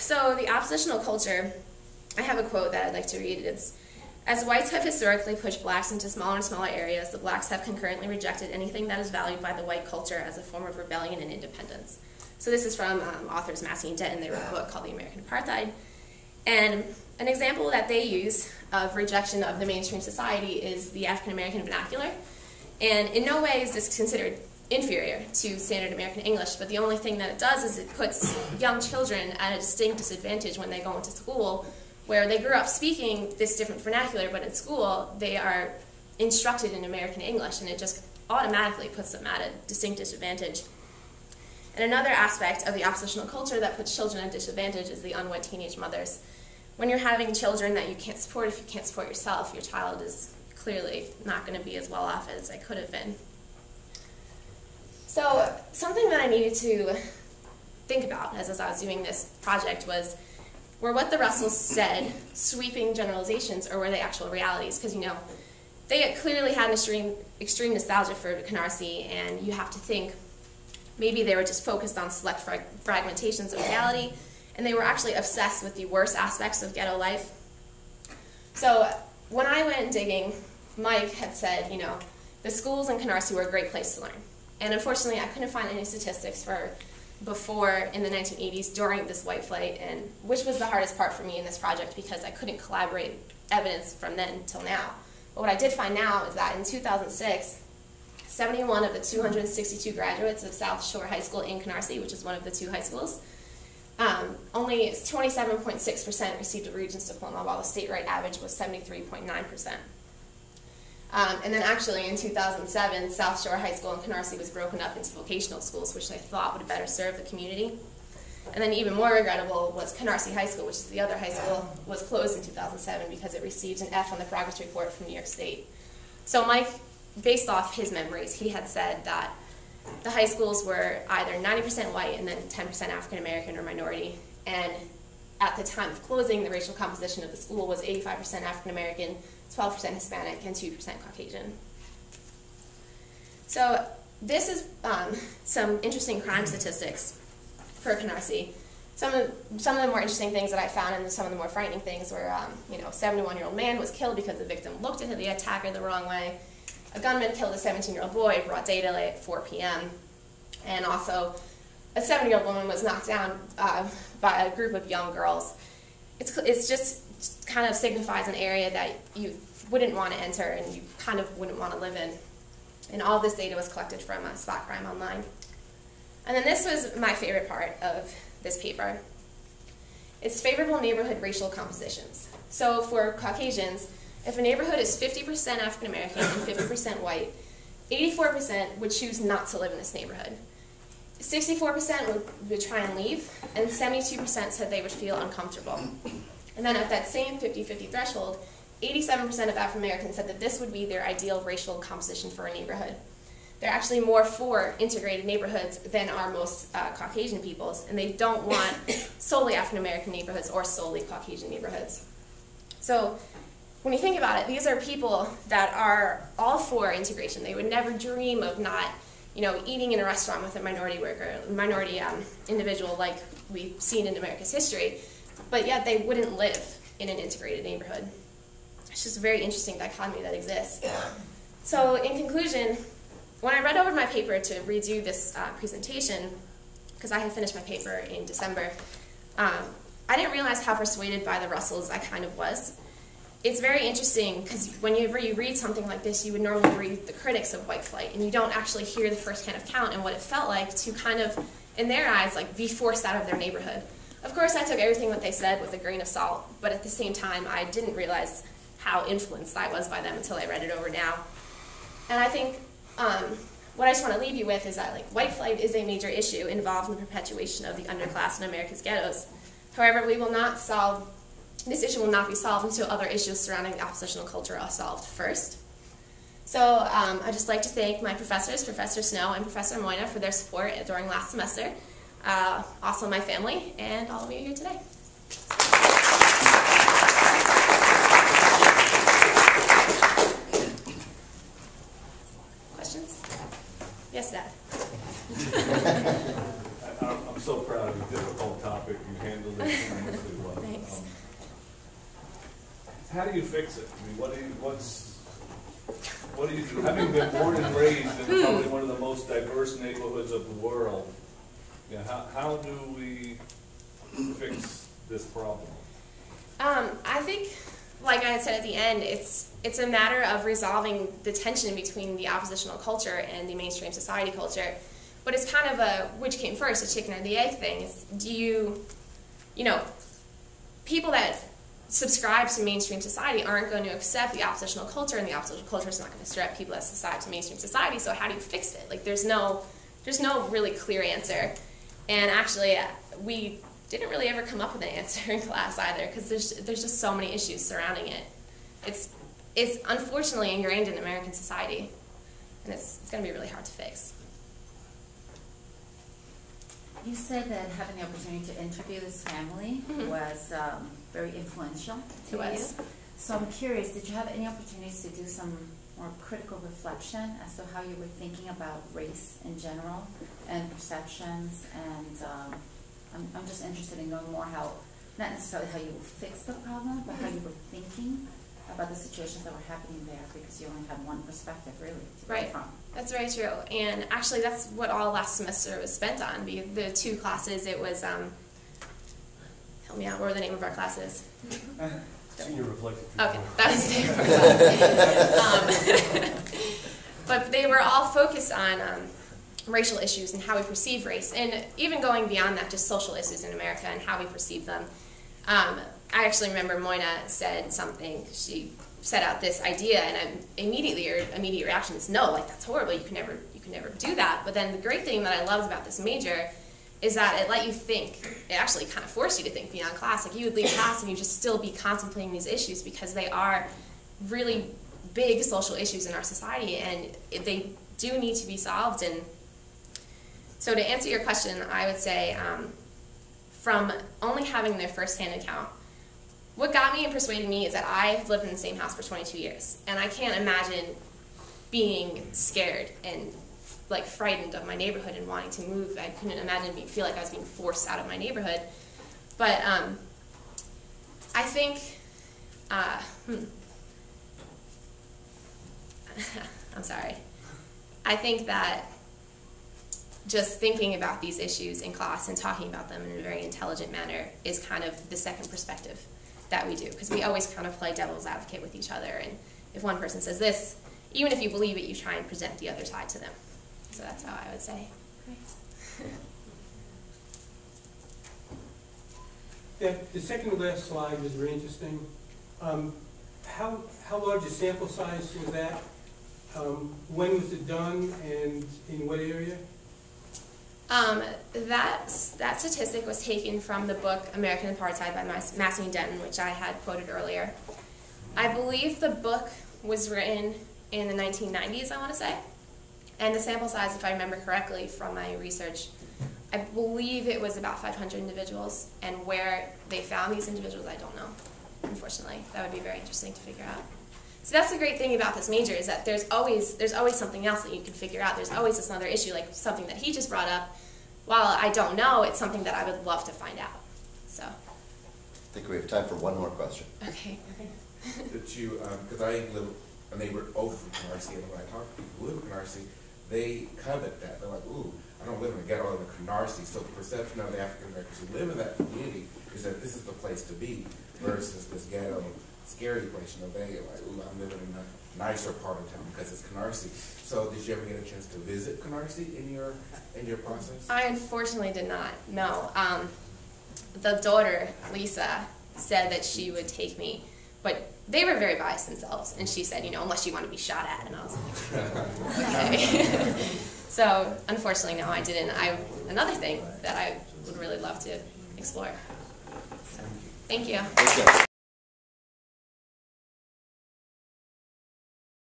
So the oppositional culture, I have a quote that I'd like to read. It's, "As whites have historically pushed blacks into smaller and smaller areas, the blacks have concurrently rejected anything that is valued by the white culture as a form of rebellion and independence." So this is from authors Massey and Denton. They wrote a book called The American Apartheid. And an example that they use of rejection of the mainstream society is the African American vernacular. And in no way is this considered inferior to standard American English, but the only thing that it does is it puts young children at a distinct disadvantage when they go into school, where they grew up speaking this different vernacular, but in school they are instructed in American English, and it just automatically puts them at a distinct disadvantage. And another aspect of the oppositional culture that puts children at a disadvantage is the unwed teenage mothers. When you're having children that you can't support, if you can't support yourself, your child is clearly not going to be as well off as I could have been. So something that I needed to think about as I was doing this project was, were what the Russells said sweeping generalizations, or were they actual realities? Because, you know, they clearly had an extreme nostalgia for Canarsie, and you have to think maybe they were just focused on select fragmentations of reality, and they were actually obsessed with the worst aspects of ghetto life. So when I went digging, Mike had said, you know, the schools in Canarsie were a great place to learn. And unfortunately, I couldn't find any statistics for before in the 1980s during this white flight, and which was the hardest part for me in this project because I couldn't collaborate evidence from then till now. But what I did find now is that in 2006, 71 of the 262 graduates of South Shore High School in Canarsie, which is one of the two high schools, only 27.6% received a Regents diploma, while the statewide average was 73.9%. And then actually in 2007, South Shore High School in Canarsie was broken up into vocational schools, which they thought would better serve the community. And then even more regrettable was Canarsie High School, which is the other high school, was closed in 2007 because it received an F on the progress report from New York State. So Mike, based off his memories, he had said that the high schools were either 90% white and then 10% African American or minority. And at the time of closing, the racial composition of the school was 85% African American, 12% Hispanic, and 2% Caucasian. So this is some interesting crime statistics for Canarsie. Some of the more interesting things that I found, and some of the more frightening things, were you know, a 71-year-old man was killed because the victim looked at the attacker the wrong way. A gunman killed a 17-year-old boy broad daylight at 4 p.m. And also, a 7-year-old woman was knocked down by a group of young girls. It's just kind of signifies an area that you wouldn't want to enter and you kind of wouldn't want to live in. And all this data was collected from Spot Crime Online. And then this was my favorite part of this paper. It's favorable neighborhood racial compositions. So for Caucasians, if a neighborhood is 50% African American and 50% white, 84% would choose not to live in this neighborhood. 64% would try and leave, and 72% said they would feel uncomfortable. And then at that same 50-50 threshold, 87% of African Americans said that this would be their ideal racial composition for a neighborhood. They're actually more for integrated neighborhoods than are most Caucasian peoples, and they don't want solely African American neighborhoods or solely Caucasian neighborhoods. So when you think about it, these are people that are all for integration. They would never dream of not, you know, eating in a restaurant with a minority worker, minority individual like we've seen in America's history, but yet they wouldn't live in an integrated neighborhood. It's just a very interesting dichotomy that exists. So in conclusion, when I read over my paper to redo this presentation, because I had finished my paper in December, I didn't realize how persuaded by the Russells I kind of was. It's very interesting because whenever you read something like this, you would normally read the critics of white flight, and you don't actually hear the first-hand account and what it felt like to kind of, in their eyes, like be forced out of their neighborhood. Of course, I took everything that they said with a grain of salt, but at the same time, I didn't realize how influenced I was by them until I read it over now. And I think what I just want to leave you with is that, like, white flight is a major issue involved in the perpetuation of the underclass in America's ghettos. However, this issue will not be solved until other issues surrounding the oppositional culture are solved first. So I'd just like to thank my professors, Professor Snow and Professor Moyna, for their support during last semester. Also my family, and all of you here today. Questions? Yes, Dad. I'm so proud of the difficult topic you handled it. How do you fix it? I mean, what do you do? Having been born and raised in probably one of the most diverse neighborhoods of the world, yeah, how do we fix this problem? I think, like I had said at the end, it's a matter of resolving the tension between the oppositional culture and the mainstream society culture. But it's kind of a which came first, the chicken or the egg thing. It's, do you know, people that subscribe to mainstream society aren't going to accept the oppositional culture, and the oppositional culture is not going to accept people that subscribe to mainstream society. So how do you fix it? Like, there's no really clear answer. And actually, we didn't really ever come up with an answer in class either, because there's just so many issues surrounding it. It's unfortunately ingrained in American society, and it's going to be really hard to fix. You said that having the opportunity to interview this family was very influential to you. So I'm curious, did you have any opportunities to do some more critical reflection as to how you were thinking about race in general and perceptions? And I'm just interested in knowing more how, not necessarily how you will fix the problem, but how you were thinking about the situations that were happening there, because you only had one perspective really to go from. That's very true. And actually that's what all last semester was spent on. The two classes, it was, help me out, what were the name of our classes? Senior reflective. Okay, that was the name of our class. But they were all focused on racial issues and how we perceive race, and even going beyond that, just social issues in America and how we perceive them. I actually remember Moina said something, she set out this idea, and your immediate reaction is, no, like, that's horrible, you can never do that. But then the great thing that I loved about this major is that it let you think. It actually kind of forced you to think beyond class. Like, you would leave class and you'd just still be contemplating these issues, because they are really big social issues in our society, and they do need to be solved. And so to answer your question, I would say from only having their first-hand account, what got me and persuaded me is that I've lived in the same house for 22 years, and I can't imagine being scared and like frightened of my neighborhood and wanting to move. I couldn't imagine feel like I was being forced out of my neighborhood. But I think, I'm sorry. I think that just thinking about these issues in class and talking about them in a very intelligent manner is kind of the second perspective that we do, because we always kind of play devil's advocate with each other, and if one person says this, even if you believe it, you try and present the other side to them. So that's how I would say. Yeah, the second to last slide was very interesting. How large a sample size was that? When was it done, and in what area? That statistic was taken from the book American Apartheid by Massey and Denton, which I had quoted earlier. I believe the book was written in the 1990s, I want to say. And the sample size, if I remember correctly from my research, I believe it was about 500 individuals. And where they found these individuals, I don't know, unfortunately. That would be very interesting to figure out. So that's the great thing about this major, is that there's always something else that you can figure out. There's always this other issue, like something that he just brought up. While I don't know, it's something that I would love to find out. So. I think we have time for one more question. Okay. That you, because I live a neighbor over from Canarsie, and when I talk to people who live in Canarsie, they covet that. They're like, ooh, I don't live in a ghetto, I live in Canarsie. So the perception of the African Americans who live in that community is that this is the place to be, versus this ghetto, scary place. You know, they are like, ooh, I'm living in a nicer part of town because it's Canarsie. So did you ever get a chance to visit Canarsie in your process? I unfortunately did not, no. The daughter, Lisa, said that she would take me, but they were very biased themselves, and she said, you know, unless you want to be shot at, and I was like, okay. So, unfortunately, no, I didn't. Another thing that I would really love to explore. Thank you.